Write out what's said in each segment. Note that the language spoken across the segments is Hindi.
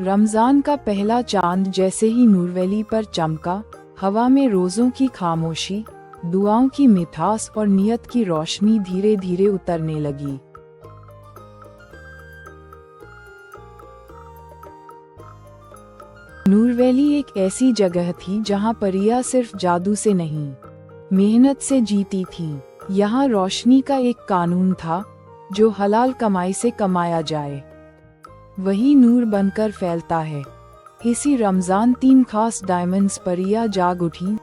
रमजान का पहला चांद जैसे ही नूरवैली पर चमका, हवा में रोज़ों की खामोशी, दुआओं की मिठास और नियत की रोशनी धीरे धीरे उतरने लगी। नूरवैली एक ऐसी जगह थी जहां परियां सिर्फ जादू से नहीं, मेहनत से जीती थीं। यहाँ रोशनी का एक कानून था, जो हलाल कमाई से कमाया जाए वही नूर बनकर फैलता है। इसी रमजान 3 खास डायमंड्स परियां जाग उठी।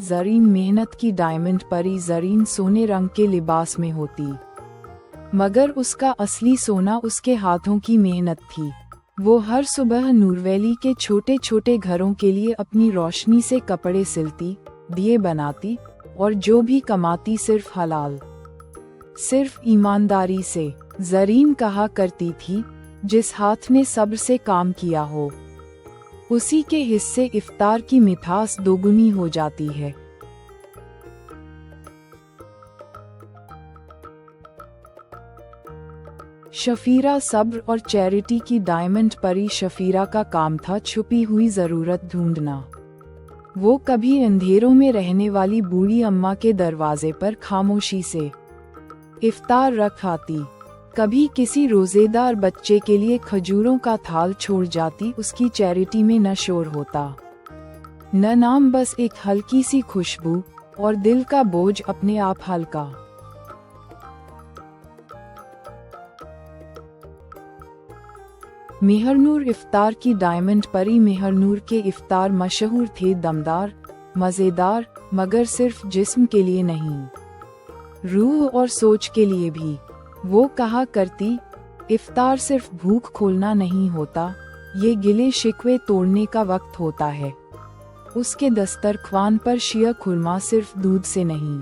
जरीन मेहनत की डायमंड परी जरीन सोने रंग के लिबास में होती, मगर उसका असली सोना उसके हाथों की मेहनत थी। वो हर सुबह नूरवैली के छोटे छोटे घरों के लिए अपनी रोशनी से कपड़े सिलती, दिए बनाती और जो भी कमाती सिर्फ हलाल, सिर्फ ईमानदारी से। जरीन कहा करती थी, जिस हाथ ने सब्र से काम किया हो, उसी के हिस्से इफ्तार की मिठास दोगुनी हो जाती है। शफीरा सब्र और चैरिटी की डायमंड परी। शफीरा का काम था छुपी हुई जरूरत ढूंढना। वो कभी अंधेरों में रहने वाली बूढ़ी अम्मा के दरवाजे पर खामोशी से इफ्तार रख आती, कभी किसी रोजेदार बच्चे के लिए खजूरों का थाल छोड़ जाती। उसकी चैरिटी में न शोर होता, न नाम, बस एक हल्की सी खुशबू और दिल का बोझ अपने आप हल्का। मेहरनूर इफ्तार की डायमंड परी। मेहरनूर के इफ्तार मशहूर थे, दमदार, मजेदार, मगर सिर्फ जिस्म के लिए नहीं, रूह और सोच के लिए भी। वो कहा करती, इफ्तार सिर्फ भूख खोलना नहीं होता, ये गिले शिकवे तोड़ने का वक्त होता है। उसके दस्तरख्वान पर शिया खुरमा सिर्फ दूध से नहीं,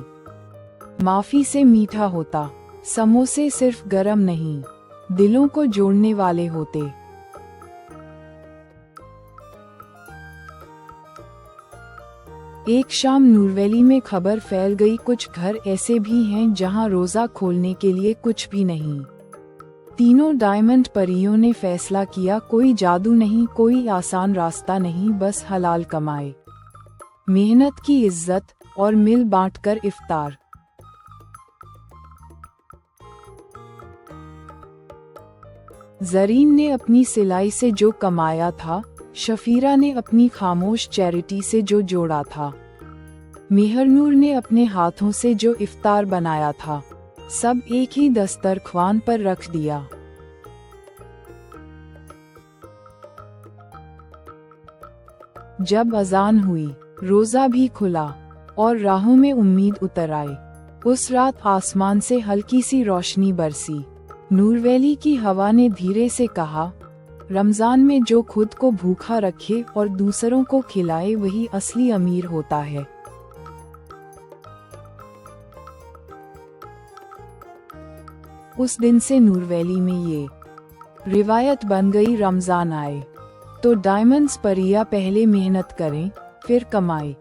माफी से मीठा होता। समोसे सिर्फ गरम नहीं, दिलों को जोड़ने वाले होते। एक शाम नूरवैली में खबर फैल गई, कुछ घर ऐसे भी हैं जहां रोजा खोलने के लिए कुछ भी नहीं। तीनों डायमंड परियों ने फैसला किया, कोई जादू नहीं, कोई आसान रास्ता नहीं, बस हलाल कमाए, मेहनत की इज्जत और मिल बांटकर इफ्तार। जरीन ने अपनी सिलाई से जो कमाया था, शफीरा ने अपनी खामोश चैरिटी से जो जोड़ा था, मेहरनूर ने अपने हाथों से जो इफ्तार बनाया था, सब एक ही दस्तरख्वान पर रख दिया। जब अजान हुई, रोजा भी खुला और राहों में उम्मीद उतर आई। उस रात आसमान से हल्की सी रोशनी बरसी। नूरवैली की हवा ने धीरे से कहा, रमजान में जो खुद को भूखा रखे और दूसरों को खिलाए वही असली अमीर होता है। उस दिन से नूरवैली में ये रिवायत बन गई, रमजान आए तो डायमंड्स परियां पहले मेहनत करें, फिर कमाएं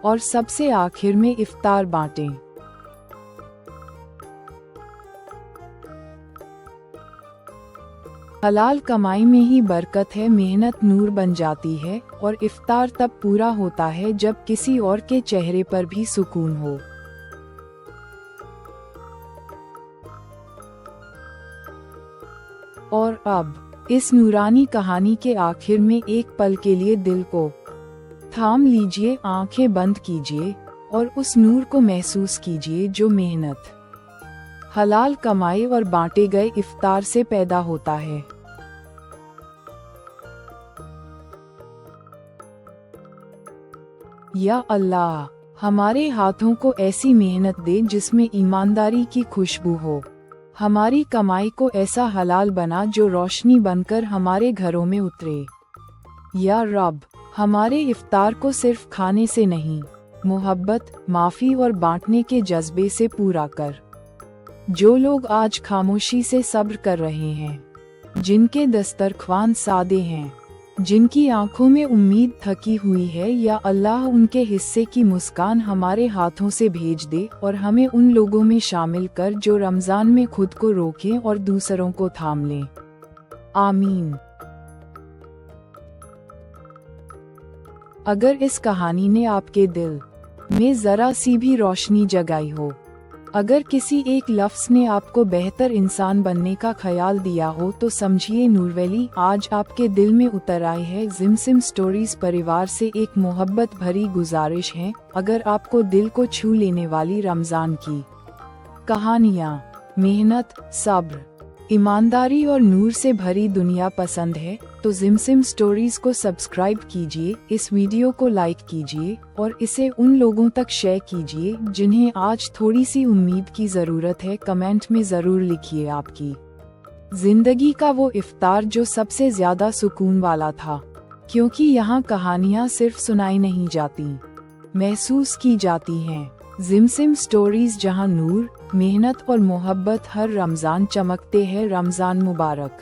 और सबसे आखिर में इफ्तार बांटें। हलाल कमाई में ही बरकत है, मेहनत नूर बन जाती है और इफ्तार तब पूरा होता है जब किसी और के चेहरे पर भी सुकून हो। और अब इस नूरानी कहानी के आखिर में एक पल के लिए दिल को थाम लीजिए, आंखें बंद कीजिए और उस नूर को महसूस कीजिए जो मेहनत, हलाल कमाई और बांटे गए इफ्तार से पैदा होता है। या अल्लाह, हमारे हाथों को ऐसी मेहनत दे जिसमें ईमानदारी की खुशबू हो। हमारी कमाई को ऐसा हलाल बना जो रोशनी बनकर हमारे घरों में उतरे। या रब, हमारे इफ्तार को सिर्फ खाने से नहीं, मोहब्बत, माफी और बांटने के जज्बे से पूरा कर। जो लोग आज खामोशी से सब्र कर रहे हैं, जिनके दस्तरख्वान सादे हैं, जिनकी आंखों में उम्मीद थकी हुई है, या अल्लाह उनके हिस्से की मुस्कान हमारे हाथों से भेज दे और हमें उन लोगों में शामिल कर जो रमजान में खुद को रोकें और दूसरों को थाम लें। आमीन। अगर इस कहानी ने आपके दिल में जरा सी भी रोशनी जगाई हो, अगर किसी एक लफ्ज़ ने आपको बेहतर इंसान बनने का ख्याल दिया हो, तो समझिए नूरवैली आज आपके दिल में उतर आए है। जिमसिम स्टोरीज परिवार से एक मोहब्बत भरी गुजारिश है, अगर आपको दिल को छू लेने वाली रमजान की कहानियाँ, मेहनत, सब्र, ईमानदारी और नूर से भरी दुनिया पसंद है, तो जिमसिम स्टोरीज को सब्सक्राइब कीजिए, इस वीडियो को लाइक कीजिए और इसे उन लोगों तक शेयर कीजिए जिन्हें आज थोड़ी सी उम्मीद की जरूरत है। कमेंट में जरूर लिखिए आपकी जिंदगी का वो इफ्तार जो सबसे ज्यादा सुकून वाला था, क्योंकि यहाँ कहानियाँ सिर्फ सुनाई नहीं जाती, महसूस की जाती हैं। जिमसिम स्टोरीज, जहाँ नूर, मेहनत और मोहब्बत हर रमजान चमकते हैं। रमजान मुबारक।